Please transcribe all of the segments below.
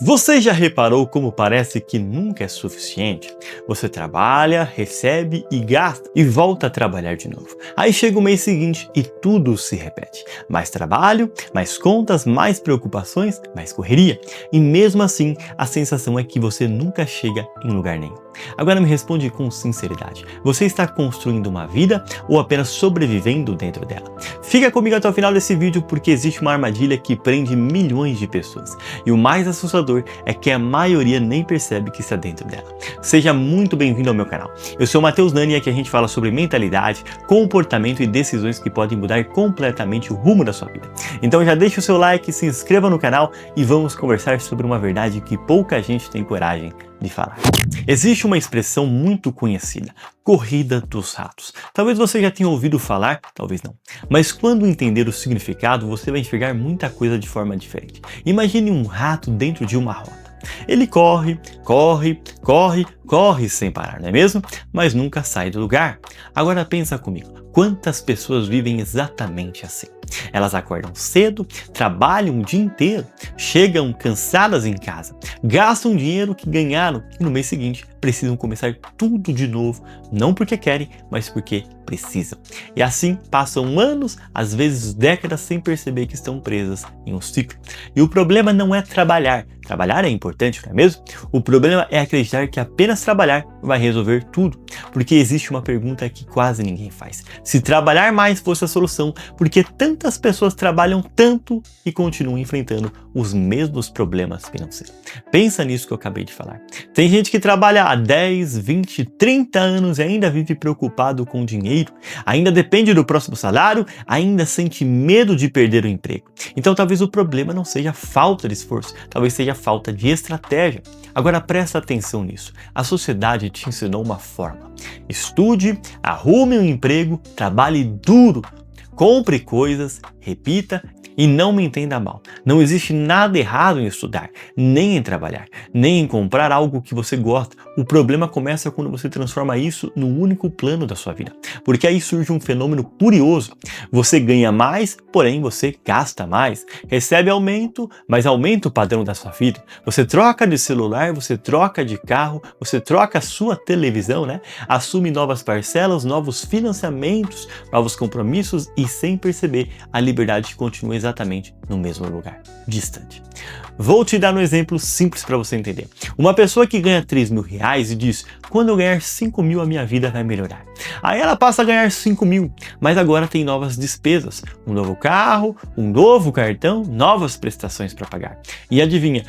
Você já reparou como parece que nunca é suficiente? Você trabalha, recebe e gasta e volta a trabalhar de novo. Aí chega o mês seguinte e tudo se repete. Mais trabalho, mais contas, mais preocupações, mais correria. E mesmo assim, a sensação é que você nunca chega em lugar nenhum. Agora me responde com sinceridade. Você está construindo uma vida ou apenas sobrevivendo dentro dela? Fica comigo até o final desse vídeo porque existe uma armadilha que prende milhões de pessoas. E o mais assustador é que a maioria nem percebe que está dentro dela. Seja muito bem-vindo ao meu canal. Eu sou o Matheus Nani e aqui a gente fala sobre mentalidade, comportamento e decisões que podem mudar completamente o rumo da sua vida. Então já deixa o seu like, se inscreva no canal e vamos conversar sobre uma verdade que pouca gente tem coragem de falar. Existe uma expressão muito conhecida, corrida dos ratos. Talvez você já tenha ouvido falar, talvez não. Mas quando entender o significado, você vai enxergar muita coisa de forma diferente. Imagine um rato dentro de uma rota. Ele corre, corre, corre, corre sem parar, não é mesmo? Mas nunca sai do lugar. Agora pensa comigo, quantas pessoas vivem exatamente assim? Elas acordam cedo, trabalham o dia inteiro, chegam cansadas em casa, gastam dinheiro que ganharam e no mês seguinte precisam começar tudo de novo, não porque querem, mas porque precisam. E assim passam anos, às vezes décadas, sem perceber que estão presas em um ciclo. E o problema não é trabalhar. Trabalhar é importante, não é mesmo? O problema é acreditar que apenas trabalhar vai resolver tudo. Porque existe uma pergunta que quase ninguém faz. Se trabalhar mais fosse a solução, por que tantas pessoas trabalham tanto e continuam enfrentando os mesmos problemas financeiros? Pensa nisso que eu acabei de falar. Tem gente que trabalha há 10, 20, 30 anos e ainda vive preocupado com dinheiro, ainda depende do próximo salário, ainda sente medo de perder o emprego. Então talvez o problema não seja falta de esforço, talvez seja falta de estratégia. Agora presta atenção nisso. A sociedade te ensinou uma forma. Estude, arrume um emprego, trabalhe duro, compre coisas, repita e não me entenda mal. Não existe nada errado em estudar, nem em trabalhar, nem em comprar algo que você gosta. O problema começa quando você transforma isso no único plano da sua vida. Porque aí surge um fenômeno curioso. Você ganha mais, porém você gasta mais. Recebe aumento, mas aumenta o padrão da sua vida. Você troca de celular, você troca de carro, você troca a sua televisão, né? Assume novas parcelas, novos financiamentos, novos compromissos e sem perceber, a liberdade continua exatamente no mesmo lugar, distante. Vou te dar um exemplo simples para você entender. Uma pessoa que ganha 3 mil reais e diz, quando eu ganhar 5 mil a minha vida vai melhorar. Aí ela passa a ganhar 5 mil, mas agora tem novas despesas, um novo carro, um novo cartão, novas prestações para pagar. E adivinha,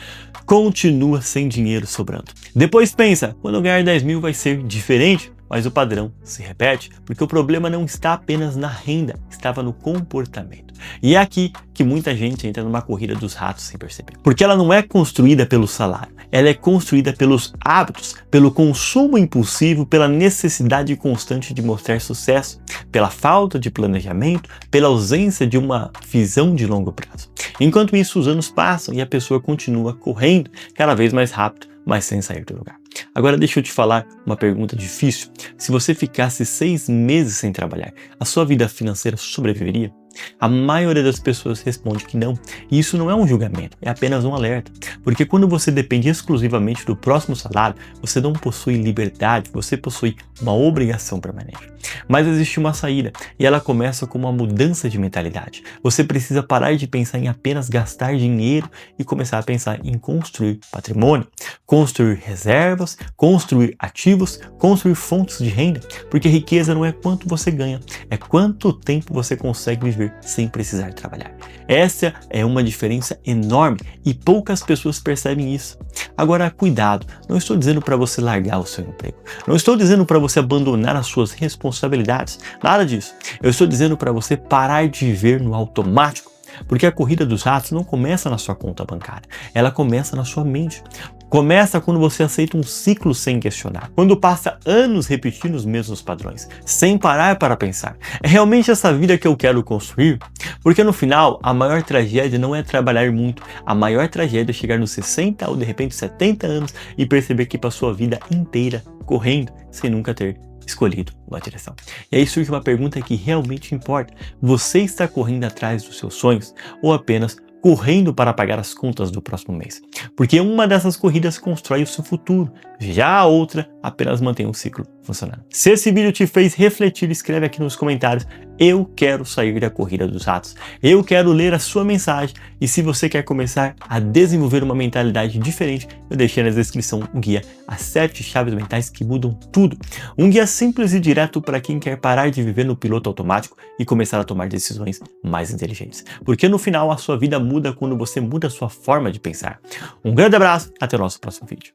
continua sem dinheiro sobrando. Depois pensa, quando eu ganhar 10 mil vai ser diferente. Mas o padrão se repete, porque o problema não está apenas na renda, estava no comportamento. E é aqui que muita gente entra numa corrida dos ratos sem perceber. Porque ela não é construída pelo salário, ela é construída pelos hábitos, pelo consumo impulsivo, pela necessidade constante de mostrar sucesso, pela falta de planejamento, pela ausência de uma visão de longo prazo. Enquanto isso, os anos passam e a pessoa continua correndo cada vez mais rápido, mas sem sair do lugar. Agora deixa eu te falar uma pergunta difícil. Se você ficasse 6 meses sem trabalhar, a sua vida financeira sobreviveria? A maioria das pessoas responde que não. E isso não é um julgamento, é apenas um alerta. Porque quando você depende exclusivamente do próximo salário, você não possui liberdade, você possui uma obrigação permanente. Mas existe uma saída, e ela começa com uma mudança de mentalidade. Você precisa parar de pensar em apenas gastar dinheiro e começar a pensar em construir patrimônio, construir reservas, construir ativos, construir fontes de renda. Porque riqueza não é quanto você ganha, é quanto tempo você consegue viver sem precisar trabalhar. Essa é uma diferença enorme e poucas pessoas percebem isso. Agora, cuidado, não estou dizendo para você largar o seu emprego, não estou dizendo para você abandonar as suas responsabilidades, nada disso. Eu estou dizendo para você parar de viver no automático, porque a corrida dos ratos não começa na sua conta bancária, ela começa na sua mente. Começa quando você aceita um ciclo sem questionar, quando passa anos repetindo os mesmos padrões, sem parar para pensar. É realmente essa vida que eu quero construir? Porque no final, a maior tragédia não é trabalhar muito, a maior tragédia é chegar nos 60 ou de repente 70 anos e perceber que passou a vida inteira correndo sem nunca ter escolhido uma direção. E aí surge uma pergunta que realmente importa. Você está correndo atrás dos seus sonhos ou apenas correndo para pagar as contas do próximo mês. Porque uma dessas corridas constrói o seu futuro, já a outra apenas mantém o ciclo funcionando. Se esse vídeo te fez refletir, escreve aqui nos comentários: eu quero sair da corrida dos ratos. Eu quero ler a sua mensagem, e se você quer começar a desenvolver uma mentalidade diferente, eu deixei na descrição um guia, as 7 chaves mentais que mudam tudo. Um guia simples e direto para quem quer parar de viver no piloto automático e começar a tomar decisões mais inteligentes. Porque no final a sua vida muda quando você muda a sua forma de pensar. Um grande abraço, até o nosso próximo vídeo.